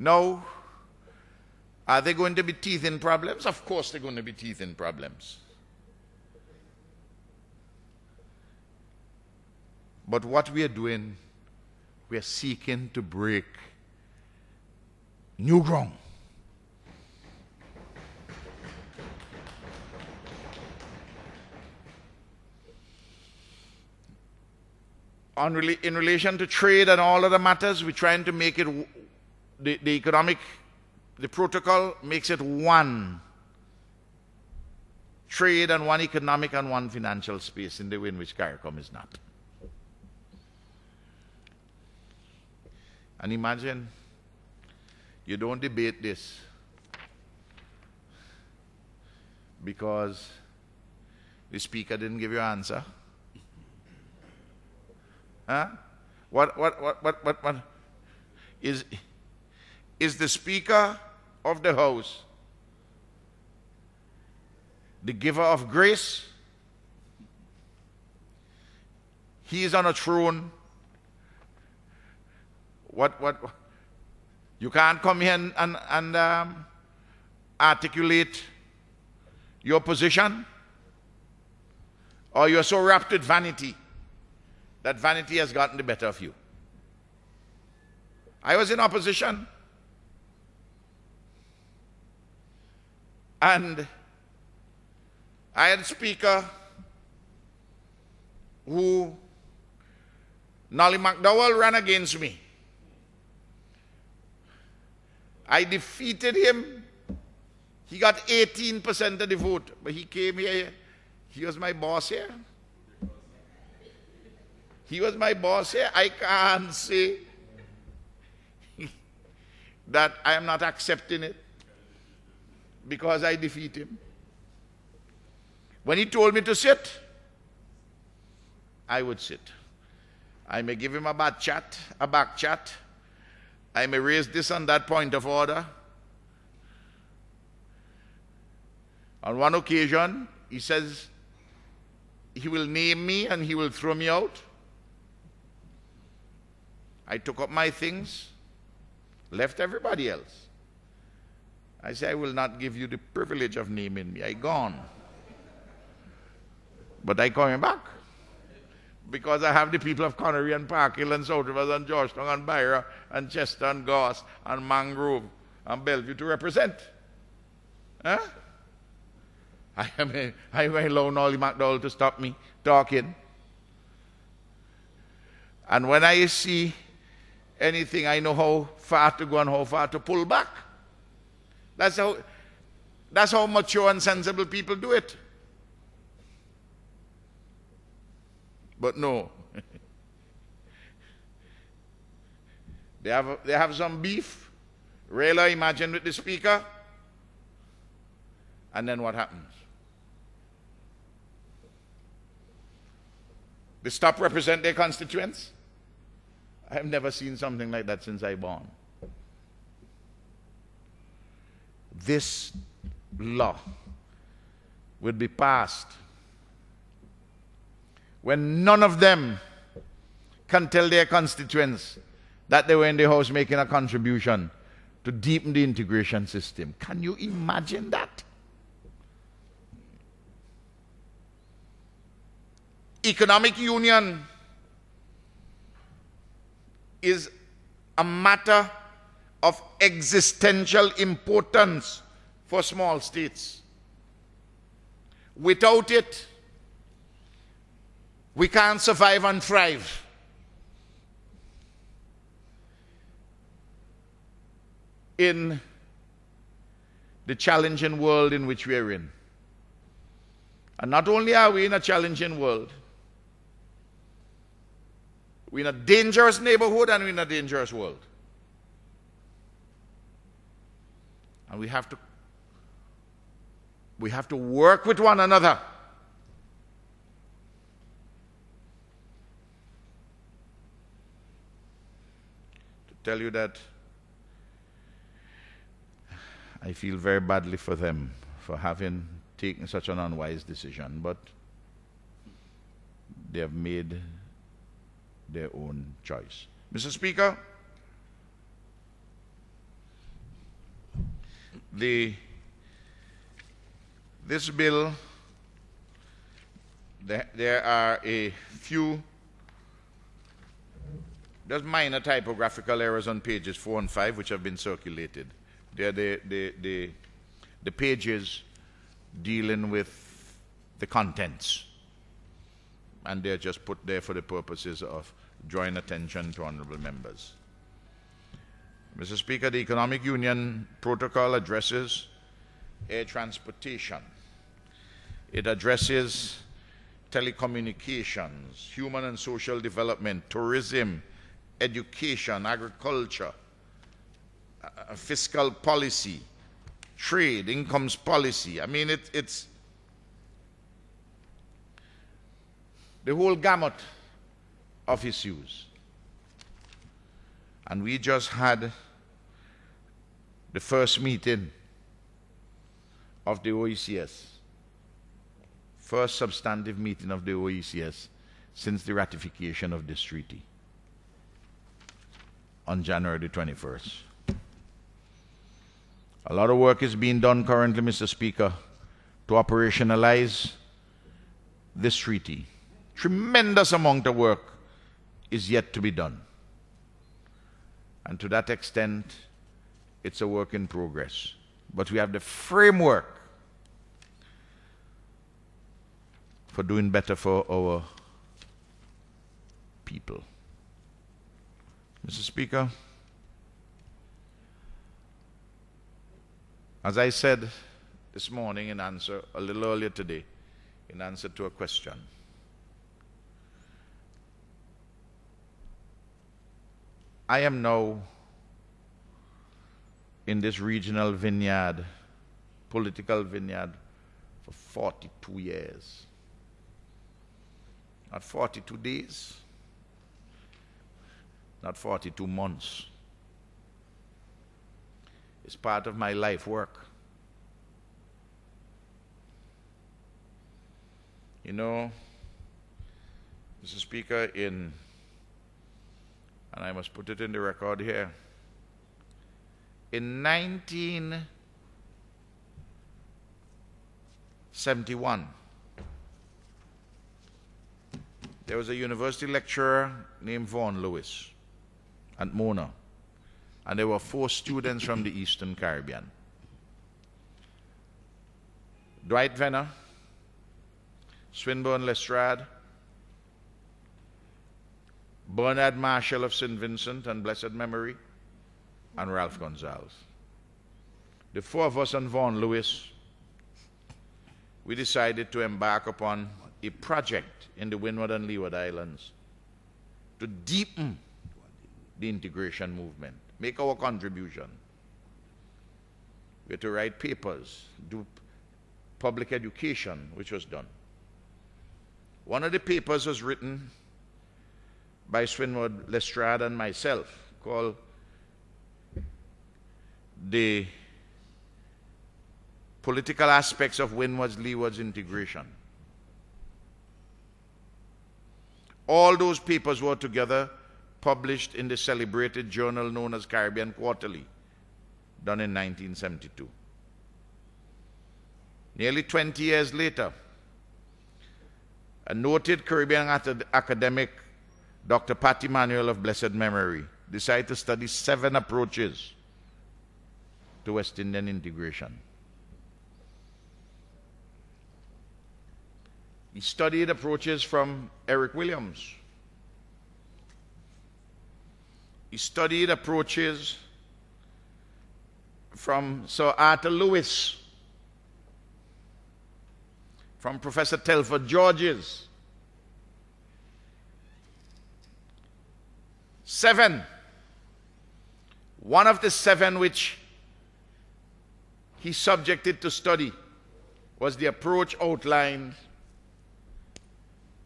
Now, are there going to be teething problems? Of course there are going to be teething problems. But what we are doing, we are seeking to break new ground. In relation to trade and all other matters, we're trying to make it, the protocol makes it one trade and one economic and one financial space in the way in which CARICOM is not. And imagine, you don't debate this because the speaker didn't give you an answer. Huh? What is the Speaker of the House the giver of grace? He is on a throne. You can't come here and articulate your position, or you're so wrapped with vanity that vanity has gotten the better of you. I was in opposition, and I had a speaker who, Nolly McDowell, ran against me. I defeated him. He got 18% of the vote, but he came here. He was my boss here. He was my boss here. I can't say that I am not accepting it because I defeat him. When he told me to sit, I would sit. I may give him a back chat. I may raise this and that point of order. On one occasion, he says he will name me and he will throw me out. I took up my things, left everybody else. I say, I will not give you the privilege of naming me. I gone. But I coming back. Because I have the people of Connery and Park Hill and South Rivers and Georgetown and Byra and Chester and Goss and Mangrove and Bellevue to represent. Huh? I may allow Nolly McDowell to stop me talking. And when I see anything, I know how far to go and how far to pull back. That's how mature and sensible people do it. But no. They have some beef. Rayla, imagine, with the speaker. And then what happens? They stop represent their constituents. I have never seen something like that since I was born. This law would be passed when none of them can tell their constituents that they were in the House making a contribution to deepen the integration system. Can you imagine that? Economic union is a matter of existential importance for small states. Without it, we can't survive and thrive. In the challenging world in which we are in. And not only are we in a challenging world, we're in a dangerous neighborhood and we're in a dangerous world. And we have to work with one another to tell you that I feel very badly for them for having taken such an unwise decision, but they have made their own choice. Mr. Speaker, this bill, there are a few just minor typographical errors on pages 4 and 5 which have been circulated. They're the pages dealing with the contents, and they're just put there for the purposes of drawing attention to honorable members. Mr. Speaker, the Economic Union Protocol addresses air transportation. It addresses telecommunications, human and social development, tourism, education, agriculture, fiscal policy, trade, incomes policy. I mean, it's the whole gamut of issues. And we just had the first meeting of the OECS, first substantive meeting of the OECS since the ratification of this treaty on January the 21st. A lot of work is being done currently, Mr. Speaker, to operationalize this treaty. Tremendous amount of work is yet to be done. And to that extent, it's a work in progress. But we have the framework for doing better for our people. Mr. Speaker, as I said this morning in answer, a little earlier today, in answer to a question, I am now in this regional vineyard, political vineyard, for 42 years. Not 42 days, not 42 months. It's part of my life work. You know, Mr. Speaker, and I must put it in the record here, in 1971, there was a university lecturer named Vaughan Lewis at Mona, and there were 4 students from the Eastern Caribbean. Dwight Venner, Swinburne Lestrade, Bernard Marshall of St. Vincent and blessed memory, and Ralph Gonzalez. The 4 of us and Vaughan Lewis, we decided to embark upon a project in the Windward and Leeward Islands to deepen the integration movement, make our contribution. We had to write papers, do public education, which was done. One of the papers was written by Swinburne Lestrade and myself, called The Political Aspects of Windward's-Leeward's Integration. All those papers were together published in the celebrated journal known as Caribbean Quarterly, done in 1972. Nearly 20 years later, a noted Caribbean academic, Dr. Pat Emanuel of blessed memory, decided to study 7 approaches to West Indian integration. He studied approaches from Eric Williams. He studied approaches from Sir Arthur Lewis, from Professor Telford Georges. 7. One of the 7 which he subjected to study was the approach outlined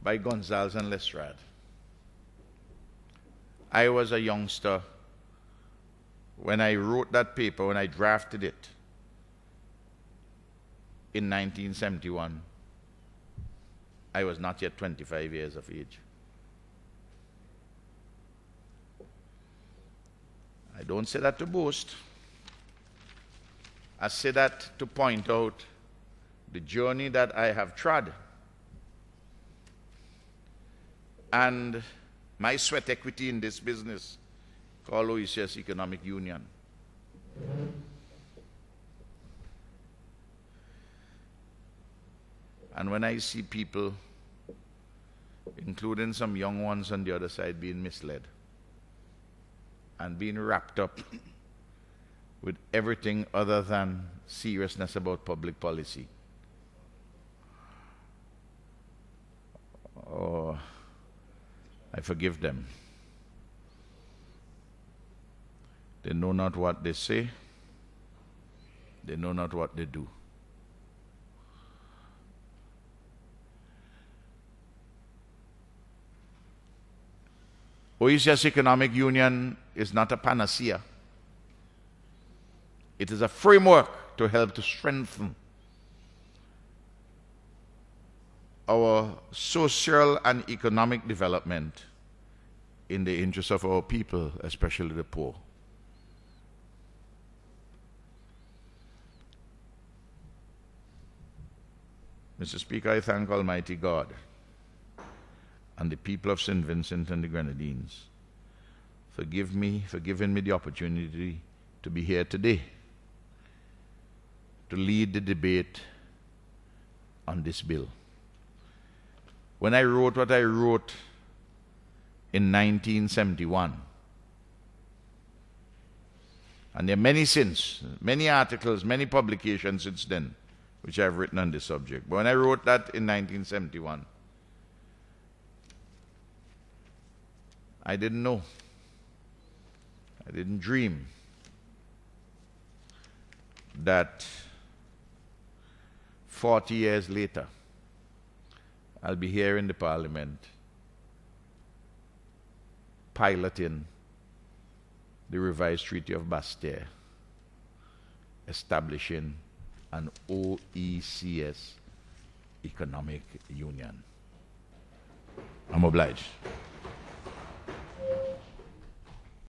by Gonzalez and Lestrade. I was a youngster when I wrote that paper, when I drafted it in 1971. I was not yet 25 years of age. I don't say that to boast. I say that to point out the journey that I have trod and my sweat equity in this business called OECS Economic Union. And when I see people, including some young ones on the other side, being misled and being wrapped up with everything other than seriousness about public policy, oh, I forgive them. They know not what they say. They know not what they do. OECS Economic Union is not a panacea. It is a framework to help to strengthen our social and economic development in the interest of our people, especially the poor. Mr. Speaker, I thank Almighty God and the people of St. Vincent and the Grenadines for giving me the opportunity to be here today to lead the debate on this bill. When I wrote what I wrote in 1971, and there are many articles, many publications since then, which I've written on this subject. But when I wrote that in 1971, I didn't know. I didn't dream that 40 years later, I'll be here in the Parliament piloting the revised Treaty of Bastille, establishing an OECS Economic Union. I'm obliged.